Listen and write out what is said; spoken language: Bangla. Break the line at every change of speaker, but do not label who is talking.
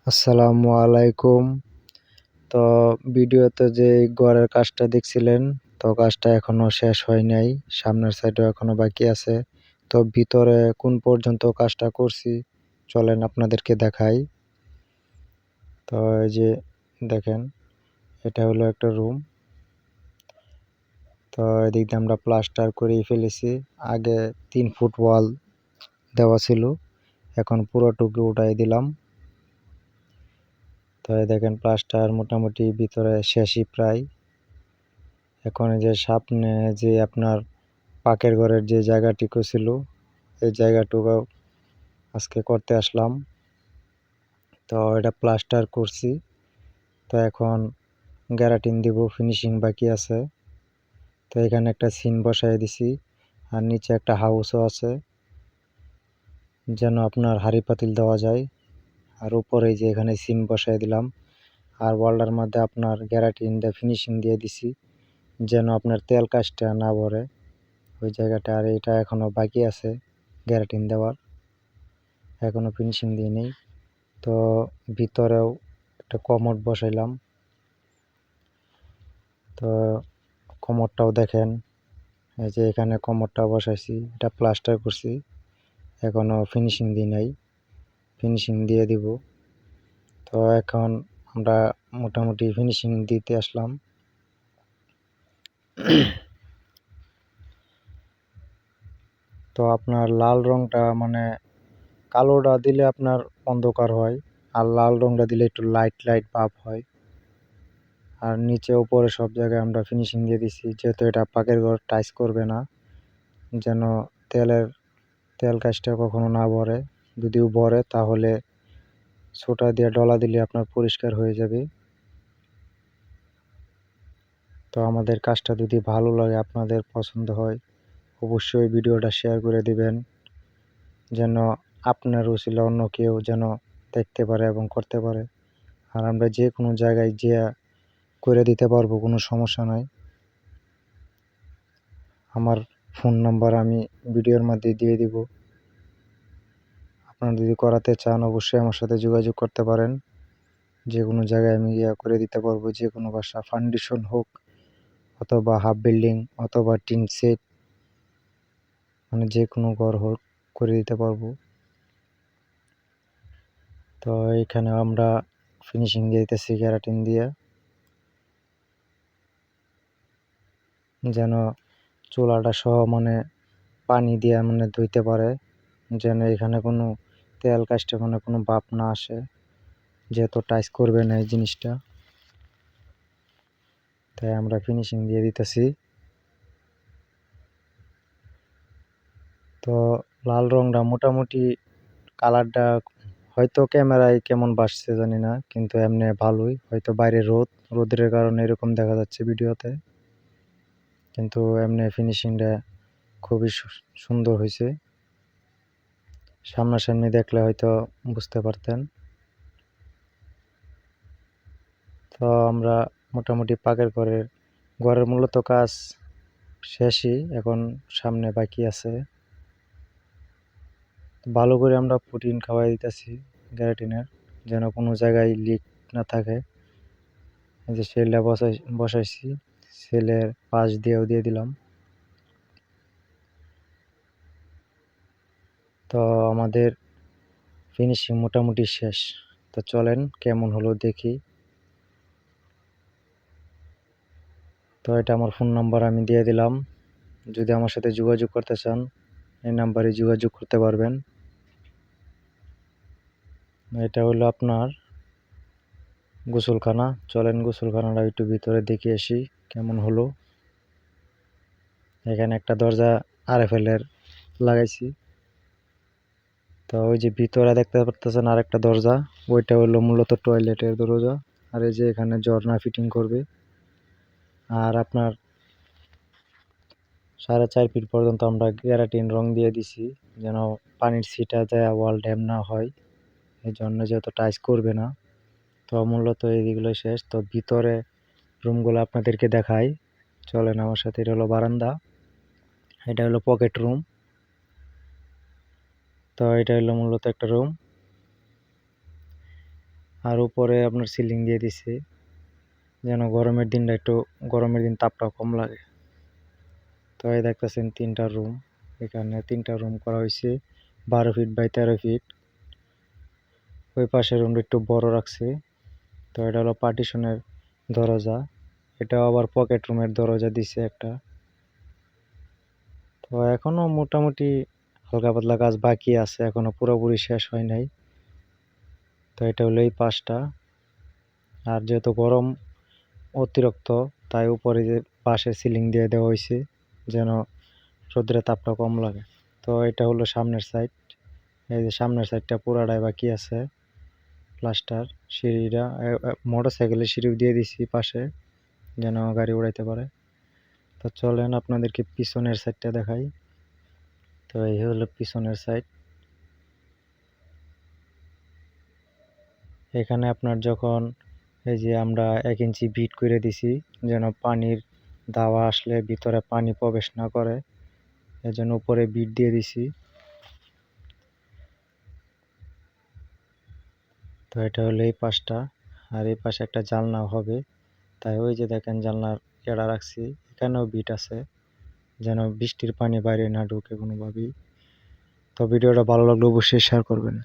আসসালামু আলাইকুম। তো ভিডিওতে যে ঘরের কাজটা দেখছিলেন, তো কাজটা এখনো শেষ হয় নাই। সামনের সাইডেও এখনো বাকি আছে। তো ভিতরে কোন পর্যন্ত কাজটা করছি, চলেন আপনাদেরকে দেখাই। তো এই যে দেখেন, এটা হলো একটা রুম। তো এদিক দিয়ে আমরা প্লাস্টার করেই ফেলেছি। আগে 3 ফুট ওয়াল দেওয়া ছিল, এখন পুরোটুকু উঠাই দিলাম। তো এই দেখেন প্লাস্টার মোটামুটি ভিতরে শেষই প্রায়। এখন এই যে সামনে যে আপনার পাকের ঘরের যে জায়গাটুকু ছিল, এই জায়গাটুকু আজকে করতে আসলাম। তো এটা প্লাস্টার করছি। তো এখন গ্যারাটিন দিব, ফিনিশিং বাকি আছে। তো এখানে একটা সিন বসাই দিছি, আর নিচে একটা হাউসও আছে যেন আপনার হাঁড়ি পাতিল দেওয়া যায়। আর উপরে যে এখানে সিন বসাই দিলাম, আর ওয়ালটার মধ্যে আপনার গ্যারাটিন দিয়ে ফিনিশিং দিয়ে দিছি যেন আপনার তেল কাজটা না ভরে ওই জায়গাটা। আর এটা এখনো বাকি আছে গ্যারাটিন দেওয়ার, এখনো ফিনিশিং দিয়ে নেই। তো ভিতরেও একটা কমোড বসাইলাম। তো কমোডটাও দেখেন, এই যে এখানে কমোডটা বসাইছি, এটা প্লাস্টার করছি, এখনো ফিনিশিং দিই নাই, ফিনিশিং দিয়ে দিব। তো এখন আমরা মোটামুটি ফিনিশিং দিতে আসলাম। তো আপনার লাল রংটা মানে কালোটা দিলে আপনার অন্ধকার হয়, আর লাল রংটা দিলে একটু লাইট লাইট ভাব হয়। আর নিচে উপরে সব জায়গায় আমরা ফিনিশিং দিয়ে দিছি, যেহেতু এটা পাকের ঘর, টাইস করবে না, যেন তেল কাজটা কখনো না ভরে। যদিও ভরে তাহলে সোটা দিয়ে ডলা দিলে আপনার পরিষ্কার হয়ে যাবে। তো আমাদের কাজটা যদি ভালো লাগে, আপনাদের পছন্দ হয়, অবশ্যই ভিডিওটা শেয়ার করে দিবেন, যেন আপনার উছিলা অন্য কেউ যেন দেখতে পারে এবং করতে পারে। আর আমরা যে কোনো জায়গায় যে করে দিতে পারবো, কোনো সমস্যা নাই। আমার ফোন নাম্বার আমি ভিডিওর মধ্যে দিয়ে দিব। আপনারা যদি করাতে চান অবশ্যই আমার সাথে যোগাযোগ করতে পারেন। যে কোনো জায়গায় আমি করে দিতে পারবো, যে কোনো বাসা, ফাউন্ডেশন হোক অথবা হাফ বিল্ডিং অথবা টিন সেট, মানে যে কোনো ঘর হোক করে দিতে পারবো। তো এইখানে আমরা ফিনিশিং দিয়ে দিতেছি গ্যারাটিন দিয়ে, যেন চুলাটা সহ মানে পানি দিয়ে মানে ধুইতে পারে, যেন এখানে কোনো তেল কাজটা মানে কোনো ভাপ না আসে, যেহেতু টাইস করবে না এই জিনিসটা। তাই আমরা ফিনিশিং দিয়ে দিতেছি। তো লাল রংটা মোটামুটি কালারটা হয়তো ক্যামেরায় কেমন বাসছে জানি না, কিন্তু এমনি ভালোই। হয়তো বাইরে রোদের কারণে এরকম দেখা যাচ্ছে ভিডিওতে, কিন্তু এমনি ফিনিশিংটা খুবই সুন্দর হয়েছে। সামনাসামনি দেখলে হয়তো বুঝতে পারতেন। তো আমরা মোটামুটি পাকের ঘরের মূলত কাজ শেষই, এখন সামনে বাকি আছে। ভালো করে আমরা প্রোটিন খাওয়াই দিতেছি গ্যারাটিনের, যেন কোনো জায়গায় লিক না থাকে। এই যে সেলটা বসাইছি, সেলের পাশ দিয়েও দিয়ে দিলাম। তো আমাদের ফিনিশিং মোটামুটি শেষ। তো চলেন কেমন হলো দেখি। তো এটা আমার ফোন নাম্বার আমি দিয়ে দিলাম, যদি আমার সাথে যোগাযোগ করতে চান এই নাম্বারে যোগাযোগ করতে পারবেন। এটা হলো আপনার গোসলখানা। চলেন গোসলখানাটা একটু ভিতরে দেখে আসি কেমন হলো। এখানে একটা দরজা RFL এর লাগাইছি। তো ওই যে ভিতরে দেখতে পারতেছেন আরেকটা দরজা, ওইটা হলো মূলত টয়লেটের দরজা। আর এই যে এখানে ঝর্ণা ফিটিং করবে। আর আপনার 4.5 ফিট পর্যন্ত আমরা গ্যারাটিন রং দিয়ে দিছি, যেন পানির ছিটা যায় ওয়াল ড্যাম না হয়, এই জন্য, যেহেতু টাইস করবে না। তো মূলত এইগুলো শেষ। তো ভিতরে রুমগুলো আপনাদেরকে দেখাই, চলেন আমার সাথে। এটা হলো বারান্দা, এটা হলো পকেট রুম। তো এটা হলো মূলত একটা রুম। আর উপরে আপনার সিলিং দিয়ে দিছে যেন গরমের দিন তাপটা কম লাগে। তো এই দেখতেছেন 3টা রুম, এখানে 3টা রুম করা হয়েছে 12 ফিট বাই 13 ফিট। ওই পাশের রুমটা একটু বড় রাখছে। তো এটা হলো পার্টিশনের দরজা, এটাও আবার পকেট রুমের দরজা দিছে একটা। তো এখনো মোটামুটি হালকা পাতলা কাজ বাকি আছে, এখনো পুরোপুরি শেষ হয় নাই। তো এটা হলো এই পাশটা। আর যেহেতু গরম অতিরিক্ত, তাই উপরে যে পাশের সিলিং দিয়ে দেওয়া হয়েছে যেন রোদ্রের তাপটা কম লাগে। তো এটা হলো সামনের সাইড, এই যে সামনের সাইডটা পুরাটাই বাকি আছে প্লাস্টার। সিঁড়িটা মোটরসাইকেলের সিঁড়িও দিয়ে দিছি পাশে যেন গাড়ি উড়াইতে পারে। তো চলেন আপনাদেরকে পিছনের সাইডটা দেখাই। তো এই হলো পিছনের সাইড। এখানে আপনার যখন এই যে আমরা 1 ইঞ্চি বিট করে দিছি যেন পানির দাওয়া আসলে ভিতরে পানি প্রবেশ না করে, এজন্য উপরে বিট দিয়ে দিছি। তো এটা হলো এই পাশটা, আর এই পাশে একটা জানলা হবে, তাই ওই যে দেখেন জানলার এড়া রাখছি, এখানেও বিট আছে যেন বৃষ্টির পানি বাইরে না ঢুকে কোনোভাবেই। তো ভিডিওটা ভালো লাগলে অবশ্যই শেয়ার করবেন।